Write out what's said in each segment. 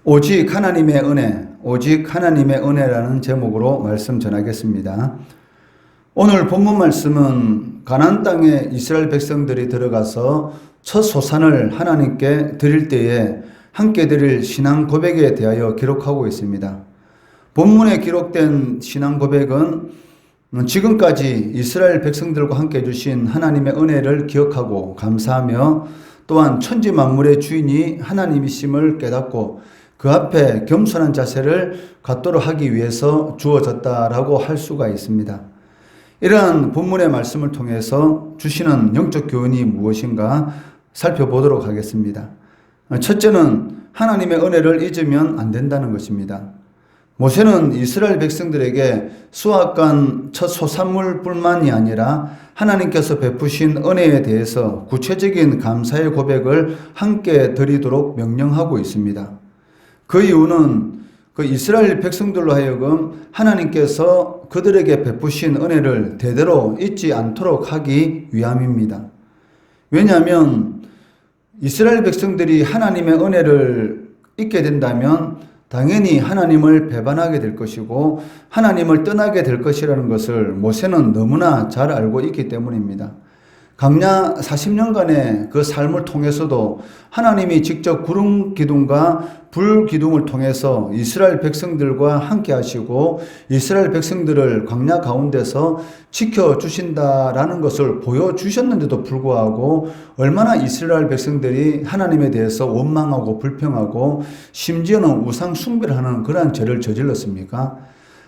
오직 하나님의 은혜, 오직 하나님의 은혜라는 제목으로 말씀 전하겠습니다. 오늘 본문 말씀은 가나안 땅에 이스라엘 백성들이 들어가서 첫 소산을 하나님께 드릴 때에 함께 드릴 신앙 고백에 대하여 기록하고 있습니다. 본문에 기록된 신앙 고백은 지금까지 이스라엘 백성들과 함께 주신 하나님의 은혜를 기억하고 감사하며 또한 천지 만물의 주인이 하나님이심을 깨닫고 그 앞에 겸손한 자세를 갖도록 하기 위해서 주어졌다라고 할 수가 있습니다. 이러한 본문의 말씀을 통해서 주시는 영적 교훈이 무엇인가 살펴보도록 하겠습니다. 첫째는 하나님의 은혜를 잊으면 안 된다는 것입니다. 모세는 이스라엘 백성들에게 수확한 첫 소산물뿐만이 아니라 하나님께서 베푸신 은혜에 대해서 구체적인 감사의 고백을 함께 드리도록 명령하고 있습니다. 그 이유는 그 이스라엘 백성들로 하여금 하나님께서 그들에게 베푸신 은혜를 대대로 잊지 않도록 하기 위함입니다. 왜냐하면 이스라엘 백성들이 하나님의 은혜를 잊게 된다면 당연히 하나님을 배반하게 될 것이고 하나님을 떠나게 될 것이라는 것을 모세는 너무나 잘 알고 있기 때문입니다. 광야 40년간의 그 삶을 통해서도 하나님이 직접 구름 기둥과 불 기둥을 통해서 이스라엘 백성들과 함께 하시고 이스라엘 백성들을 광야 가운데서 지켜주신다라는 것을 보여주셨는데도 불구하고 얼마나 이스라엘 백성들이 하나님에 대해서 원망하고 불평하고 심지어는 우상 숭배를 하는 그러한 죄를 저질렀습니까?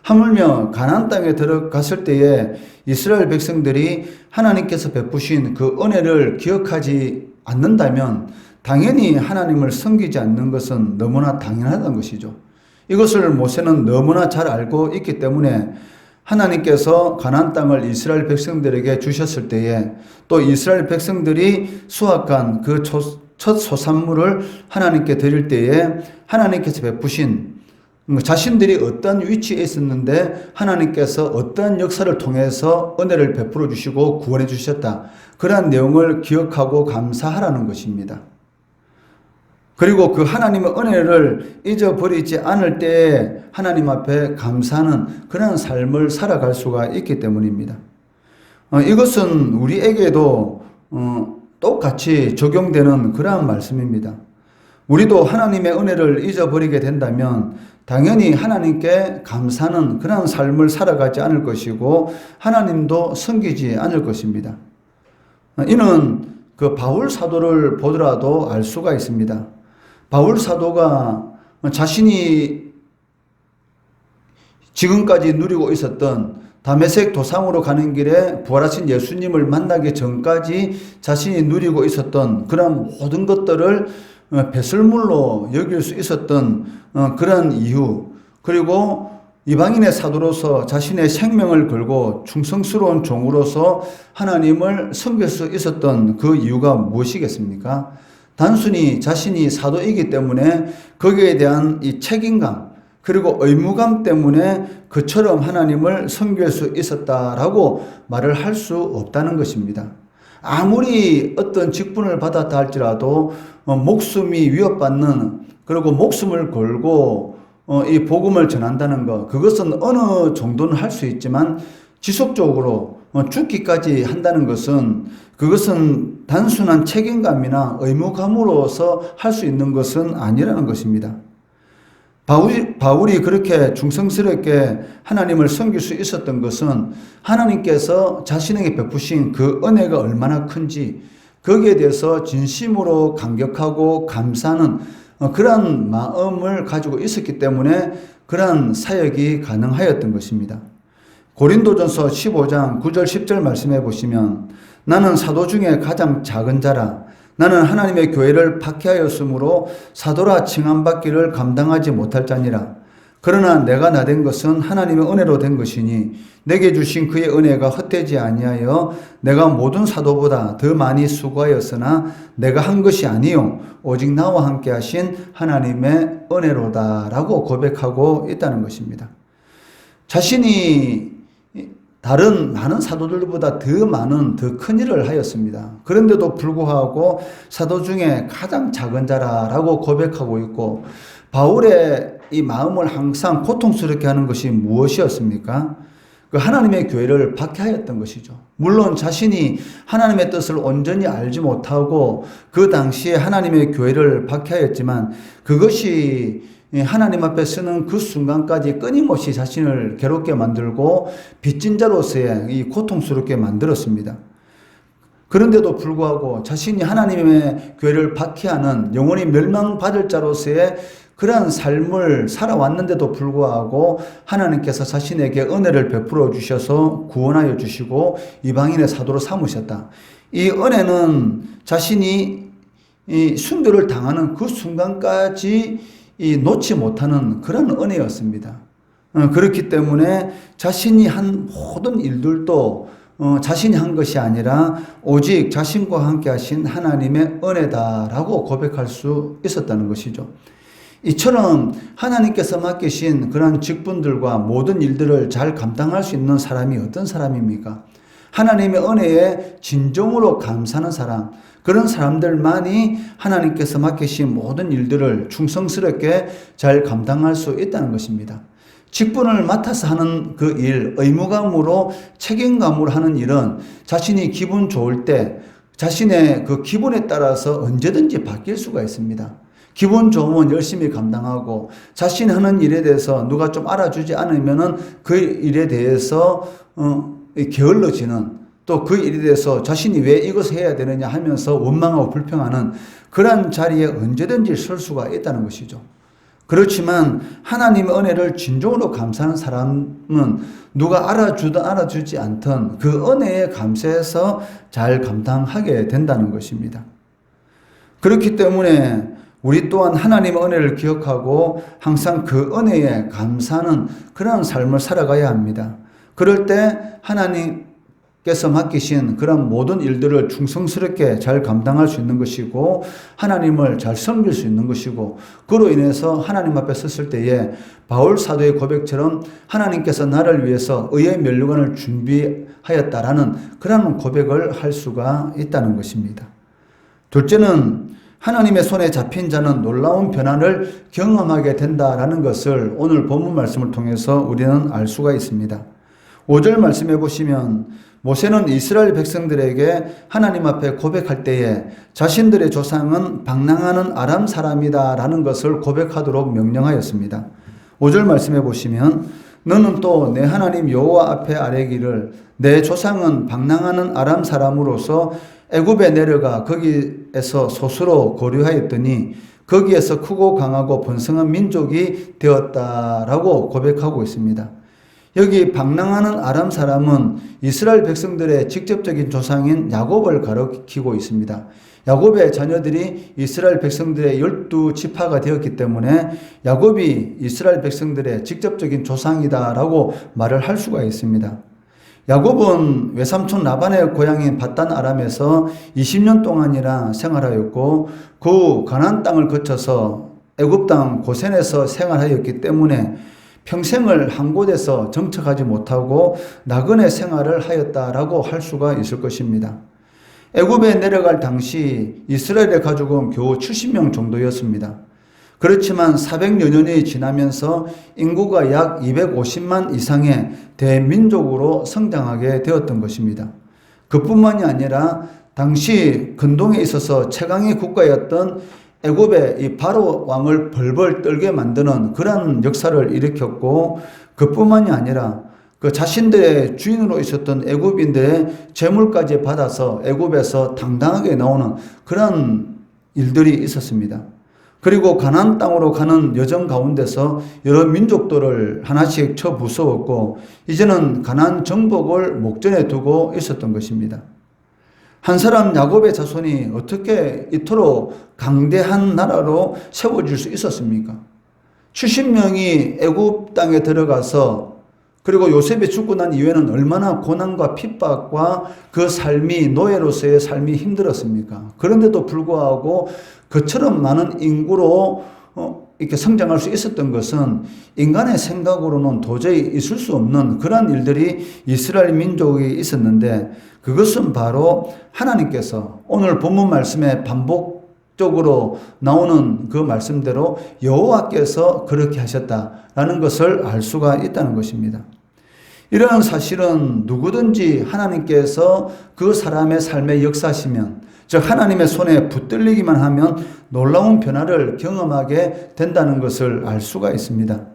하물며 가나안 땅에 들어갔을 때에 이스라엘 백성들이 하나님께서 베푸신 그 은혜를 기억하지 않는다면 당연히 하나님을 섬기지 않는 것은 너무나 당연하다는 것이죠. 이것을 모세는 너무나 잘 알고 있기 때문에 하나님께서 가나안 땅을 이스라엘 백성들에게 주셨을 때에 또 이스라엘 백성들이 수확한 그 첫 소산물을 하나님께 드릴 때에 하나님께서 베푸신 자신들이 어떤 위치에 있었는데 하나님께서 어떤 역사를 통해서 은혜를 베풀어 주시고 구원해 주셨다. 그러한 내용을 기억하고 감사하라는 것입니다. 그리고 그 하나님의 은혜를 잊어버리지 않을 때에 하나님 앞에 감사하는 그런 삶을 살아갈 수가 있기 때문입니다. 이것은 우리에게도 똑같이 적용되는 그러한 말씀입니다. 우리도 하나님의 은혜를 잊어버리게 된다면 당연히 하나님께 감사하는 그런 삶을 살아가지 않을 것이고 하나님도 섬기지 않을 것입니다. 이는 그 바울 사도를 보더라도 알 수가 있습니다. 바울 사도가 자신이 지금까지 누리고 있었던 다메섹 도상으로 가는 길에 부활하신 예수님을 만나기 전까지 자신이 누리고 있었던 그런 모든 것들을 배설물로 여길 수 있었던 그런 이유, 그리고 이방인의 사도로서 자신의 생명을 걸고 충성스러운 종으로서 하나님을 섬길 수 있었던 그 이유가 무엇이겠습니까? 단순히 자신이 사도이기 때문에 거기에 대한 이 책임감 그리고 의무감 때문에 그처럼 하나님을 섬길 수 있었다라고 말을 할 수 없다는 것입니다. 아무리 어떤 직분을 받았다 할지라도 목숨이 위협받는, 그리고 목숨을 걸고 이 복음을 전한다는 것, 그것은 어느 정도는 할 수 있지만 지속적으로 죽기까지 한다는 것은 그것은 단순한 책임감이나 의무감으로서 할 수 있는 것은 아니라는 것입니다. 바울이 그렇게 충성스럽게 하나님을 섬길 수 있었던 것은 하나님께서 자신에게 베푸신 그 은혜가 얼마나 큰지 거기에 대해서 진심으로 감격하고 감사하는 그런 마음을 가지고 있었기 때문에 그런 사역이 가능하였던 것입니다. 고린도전서 15장 9절 10절 말씀해 보시면 나는 사도 중에 가장 작은 자라 나는 하나님의 교회를 박해하였으므로 사도라 칭함받기를 감당하지 못할 자니라. 그러나 내가 나된 것은 하나님의 은혜로 된 것이니 내게 주신 그의 은혜가 헛되지 아니하여 내가 모든 사도보다 더 많이 수고하였으나 내가 한 것이 아니요 오직 나와 함께 하신 하나님의 은혜로다 라고 고백하고 있다는 것입니다. 자신이 다른 많은 사도들보다 더 많은 더 큰 일을 하였습니다. 그런데도 불구하고 사도 중에 가장 작은 자라라고 고백하고 있고, 바울의 이 마음을 항상 고통스럽게 하는 것이 무엇이었습니까? 그 하나님의 교회를 박해하였던 것이죠. 물론 자신이 하나님의 뜻을 온전히 알지 못하고 그 당시에 하나님의 교회를 박해하였지만, 그것이 하나님 앞에 서는 그 순간까지 끊임없이 자신을 괴롭게 만들고 빚진 자로서의 이 고통스럽게 만들었습니다. 그런데도 불구하고 자신이 하나님의 교회를 박해하는 영원히 멸망받을 자로서의 그러한 삶을 살아왔는데도 불구하고 하나님께서 자신에게 은혜를 베풀어 주셔서 구원하여 주시고 이방인의 사도로 삼으셨다. 이 은혜는 자신이 이 순교를 당하는 그 순간까지 놓지 못하는 그런 은혜였습니다. 그렇기 때문에 자신이 한 모든 일들도 자신이 한 것이 아니라 오직 자신과 함께 하신 하나님의 은혜다라고 고백할 수 있었다는 것이죠. 이처럼 하나님께서 맡기신 그런 직분들과 모든 일들을 잘 감당할 수 있는 사람이 어떤 사람입니까? 하나님의 은혜에 진정으로 감사하는 사람, 그런 사람들만이 하나님께서 맡기신 모든 일들을 충성스럽게 잘 감당할 수 있다는 것입니다. 직분을 맡아서 하는 그 일, 의무감으로 책임감으로 하는 일은 자신이 기분 좋을 때 자신의 그 기분에 따라서 언제든지 바뀔 수가 있습니다. 기분 좋으면 열심히 감당하고, 자신이 하는 일에 대해서 누가 좀 알아주지 않으면은 그 일에 대해서 게을러지는, 또 그 일에 대해서 자신이 왜 이것을 해야 되느냐 하면서 원망하고 불평하는 그런 자리에 언제든지 설 수가 있다는 것이죠. 그렇지만 하나님의 은혜를 진정으로 감사하는 사람은 누가 알아주든 알아주지 않든 그 은혜에 감사해서 잘 감당하게 된다는 것입니다. 그렇기 때문에 우리 또한 하나님의 은혜를 기억하고 항상 그 은혜에 감사하는 그런 삶을 살아가야 합니다. 그럴 때 하나님께서 맡기신 그런 모든 일들을 충성스럽게 잘 감당할 수 있는 것이고, 하나님을 잘 섬길 수 있는 것이고, 그로 인해서 하나님 앞에 섰을 때에 바울 사도의 고백처럼 하나님께서 나를 위해서 의의 면류관을 준비하였다라는 그런 고백을 할 수가 있다는 것입니다. 둘째는 하나님의 손에 잡힌 자는 놀라운 변화를 경험하게 된다라는 것을 오늘 본문 말씀을 통해서 우리는 알 수가 있습니다. 5절 말씀해 보시면, 모세는 이스라엘 백성들에게 하나님 앞에 고백할 때에 자신들의 조상은 방랑하는 아람 사람이다라는 것을 고백하도록 명령하였습니다. 5절 말씀해 보시면, 너는 또 내 하나님 여호와 앞에 아뢰기를, 내 조상은 방랑하는 아람 사람으로서 애굽에 내려가 거기에서 소수로 거류하였더니 거기에서 크고 강하고 번성한 민족이 되었다라고 고백하고 있습니다. 여기 방랑하는 아람 사람은 이스라엘 백성들의 직접적인 조상인 야곱을 가리키고 있습니다. 야곱의 자녀들이 이스라엘 백성들의 12지파가 되었기 때문에 야곱이 이스라엘 백성들의 직접적인 조상이다라고 말을 할 수가 있습니다. 야곱은 외삼촌 라반의 고향인 밧단 아람에서 20년 동안이나 생활하였고, 그 후 가나안 땅을 거쳐서 애굽 땅 고센에서 생활하였기 때문에 평생을 한 곳에서 정착하지 못하고 나그네 생활을 하였다라고 할 수가 있을 것입니다. 애굽에 내려갈 당시 이스라엘의 가족은 겨우 70명 정도였습니다. 그렇지만 400여 년이 지나면서 인구가 약 250만 이상의 대민족으로 성장하게 되었던 것입니다. 그뿐만이 아니라 당시 근동에 있어서 최강의 국가였던 애굽의 이 바로 왕을 벌벌 떨게 만드는 그런 역사를 일으켰고, 그뿐만이 아니라 그 자신들의 주인으로 있었던 애굽인들의 재물까지 받아서 애굽에서 당당하게 나오는 그런 일들이 있었습니다. 그리고 가나안 땅으로 가는 여정 가운데서 여러 민족들을 하나씩 쳐 부수었고, 이제는 가나안 정복을 목전에 두고 있었던 것입니다. 한 사람 야곱의 자손이 어떻게 이토록 강대한 나라로 세워질 수 있었습니까? 70명이 애굽 땅에 들어가서, 그리고 요셉이 죽고 난 이후에는 얼마나 고난과 핍박과 그 삶이, 노예로서의 삶이 힘들었습니까? 그런데도 불구하고 그처럼 많은 인구로 이렇게 성장할 수 있었던 것은 인간의 생각으로는 도저히 있을 수 없는 그런 일들이 이스라엘 민족에 있었는데, 그것은 바로 하나님께서 오늘 본문 말씀에 반복적으로 나오는 그 말씀대로 여호와께서 그렇게 하셨다라는 것을 알 수가 있다는 것입니다. 이러한 사실은 누구든지 하나님께서 그 사람의 삶에 역사하시면, 즉 하나님의 손에 붙들리기만 하면 놀라운 변화를 경험하게 된다는 것을 알 수가 있습니다.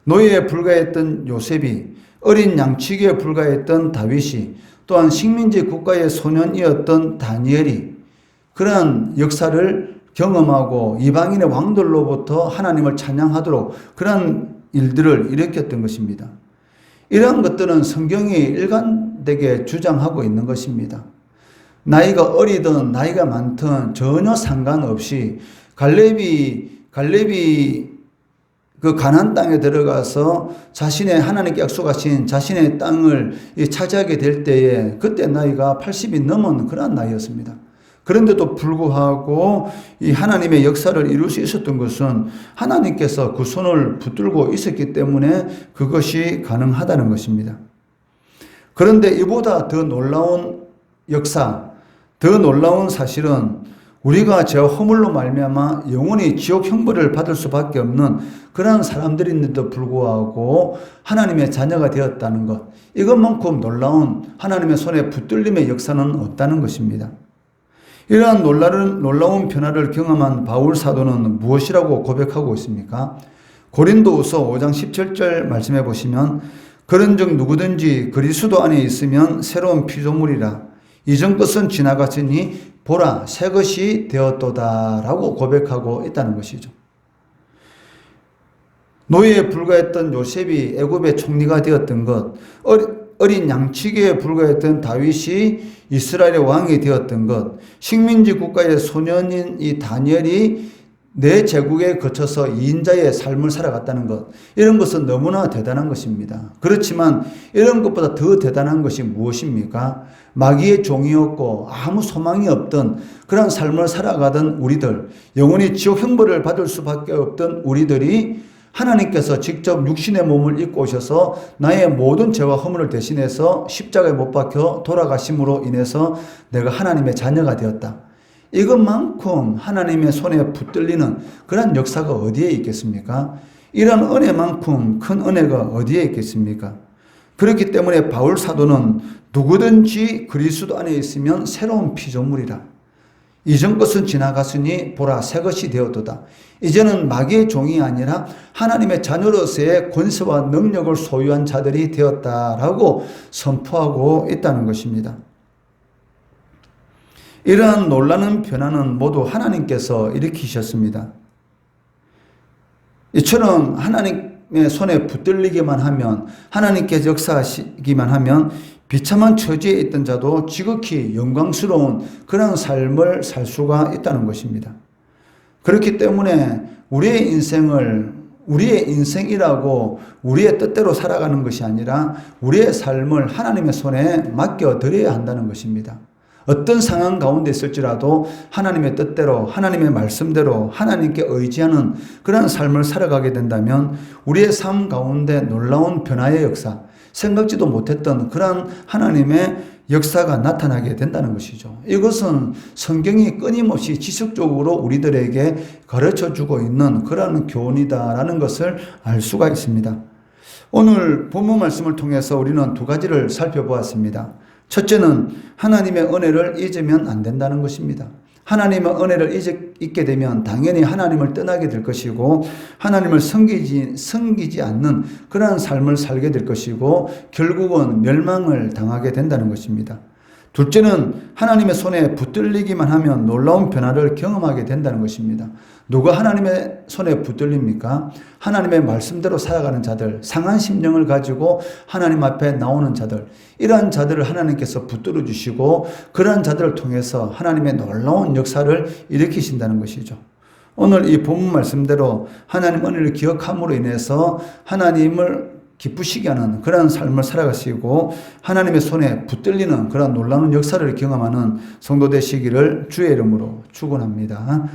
노예에 불과했던 요셉이, 어린 양치기에 불과했던 다윗이, 또한 식민지 국가의 소년이었던 다니엘이 그러한 역사를 경험하고 이방인의 왕들로부터 하나님을 찬양하도록 그러한 일들을 일으켰던 것입니다. 이러한 것들은 성경이 일관되게 주장하고 있는 것입니다. 나이가 어리든 나이가 많든 전혀 상관없이 갈렙이 그 가나안 땅에 들어가서 자신의 하나님께 약속하신 자신의 땅을 차지하게 될 때에 그때 나이가 80이 넘은 그런 나이였습니다. 그런데도 불구하고 이 하나님의 역사를 이룰 수 있었던 것은 하나님께서 그 손을 붙들고 있었기 때문에 그것이 가능하다는 것입니다. 그런데 이보다 더 놀라운 역사, 더 놀라운 사실은 우리가 죄와 허물로 말미암아 영원히 지옥 형벌을 받을 수밖에 없는 그런 사람들인데도 불구하고 하나님의 자녀가 되었다는 것, 이것만큼 놀라운 하나님의 손에 붙들림의 역사는 없다는 것입니다. 이러한 놀라운 변화를 경험한 바울 사도는 무엇이라고 고백하고 있습니까? 고린도후서 5장 17절 말씀해 보시면, 그런즉 누구든지 그리스도 안에 있으면 새로운 피조물이라, 이전 것은 지나갔으니 보라 새 것이 되었도다 라고 고백하고 있다는 것이죠. 노예에 불과했던 요셉이 애굽의 총리가 되었던 것, 어린 양치기에 불과했던 다윗이 이스라엘의 왕이 되었던 것, 식민지 국가의 소년인 이 다니엘이 내 제국에 거쳐서 2인자의 삶을 살아갔다는 것, 이런 것은 너무나 대단한 것입니다. 그렇지만 이런 것보다 더 대단한 것이 무엇입니까? 마귀의 종이었고 아무 소망이 없던 그런 삶을 살아가던 우리들, 영원히 지옥 형벌을 받을 수밖에 없던 우리들이 하나님께서 직접 육신의 몸을 입고 오셔서 나의 모든 죄와 허물을 대신해서 십자가에 못 박혀 돌아가심으로 인해서 내가 하나님의 자녀가 되었다. 이것만큼 하나님의 손에 붙들리는 그런 역사가 어디에 있겠습니까? 이런 은혜만큼 큰 은혜가 어디에 있겠습니까? 그렇기 때문에 바울 사도는 누구든지 그리스도 안에 있으면 새로운 피조물이라. 이전 것은 지나갔으니 보라 새 것이 되었도다. 이제는 마귀의 종이 아니라 하나님의 자녀로서의 권세와 능력을 소유한 자들이 되었다라고 선포하고 있다는 것입니다. 이러한 놀라는 변화는 모두 하나님께서 일으키셨습니다. 이처럼 하나님의 손에 붙들리기만 하면, 하나님께서 역사하시기만 하면 비참한 처지에 있던 자도 지극히 영광스러운 그런 삶을 살 수가 있다는 것입니다. 그렇기 때문에 우리의 인생이라고 우리의 뜻대로 살아가는 것이 아니라 우리의 삶을 하나님의 손에 맡겨드려야 한다는 것입니다. 어떤 상황 가운데 있을지라도 하나님의 뜻대로, 하나님의 말씀대로 하나님께 의지하는 그런 삶을 살아가게 된다면 우리의 삶 가운데 놀라운 변화의 역사, 생각지도 못했던 그런 하나님의 역사가 나타나게 된다는 것이죠. 이것은 성경이 끊임없이 지속적으로 우리들에게 가르쳐주고 있는 그런 교훈이다라는 것을 알 수가 있습니다. 오늘 본문 말씀을 통해서 우리는 두 가지를 살펴보았습니다. 첫째는 하나님의 은혜를 잊으면 안 된다는 것입니다. 하나님의 은혜를 잊게 되면 당연히 하나님을 떠나게 될 것이고 하나님을 섬기지 않는 그러한 삶을 살게 될 것이고 결국은 멸망을 당하게 된다는 것입니다. 둘째는 하나님의 손에 붙들리기만 하면 놀라운 변화를 경험하게 된다는 것입니다. 누가 하나님의 손에 붙들립니까? 하나님의 말씀대로 살아가는 자들, 상한 심령을 가지고 하나님 앞에 나오는 자들, 이러한 자들을 하나님께서 붙들어 주시고 그러한 자들을 통해서 하나님의 놀라운 역사를 일으키신다는 것이죠. 오늘 이 본문 말씀대로 하나님 은혜를 기억함으로 인해서 하나님을 기쁘시게 하는 그런 삶을 살아가시고 하나님의 손에 붙들리는 그런 놀라운 역사를 경험하는 성도 되시기를 주의 이름으로 축원합니다.